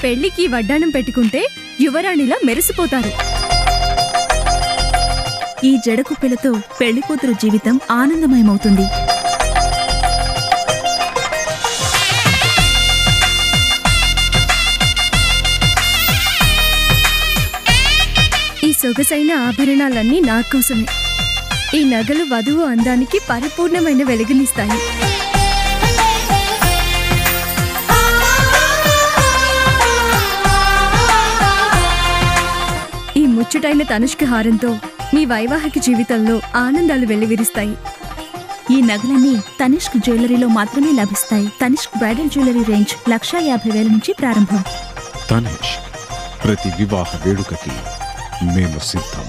పెళ్లికి వడ్డాణం పెట్టుకుంటే యువరాణిలా మెరిసిపోతారు. ఈ జడకుప్పెలతో పెళ్లికూతురు జీవితం ఆనందమయమవుతుంది. ఈ సొగసైన ఆభరణాలన్నీ నా కోసమే. ఈ నగలు వధువు అందానికి పరిపూర్ణమైన వెలుగునిస్తాయి. ఈ ముచ్చటైన తనుష్క హారంతో మీ వైవాహిక జీవితంలో ఆనందాలు వెల్లివిరుస్తాయి. ఈ నగలన్నీ తనిష్క్ జ్యువెలరీలో మాత్రమే లభిస్తాయి. తనిష్క్ బ్రైడల్ జ్యువెలరీ రేంజ్ 1,50,000 నుంచి ప్రారంభం. తనిష్క్ ప్రతి వివాహ వేడుకకి మేము సిద్ధం.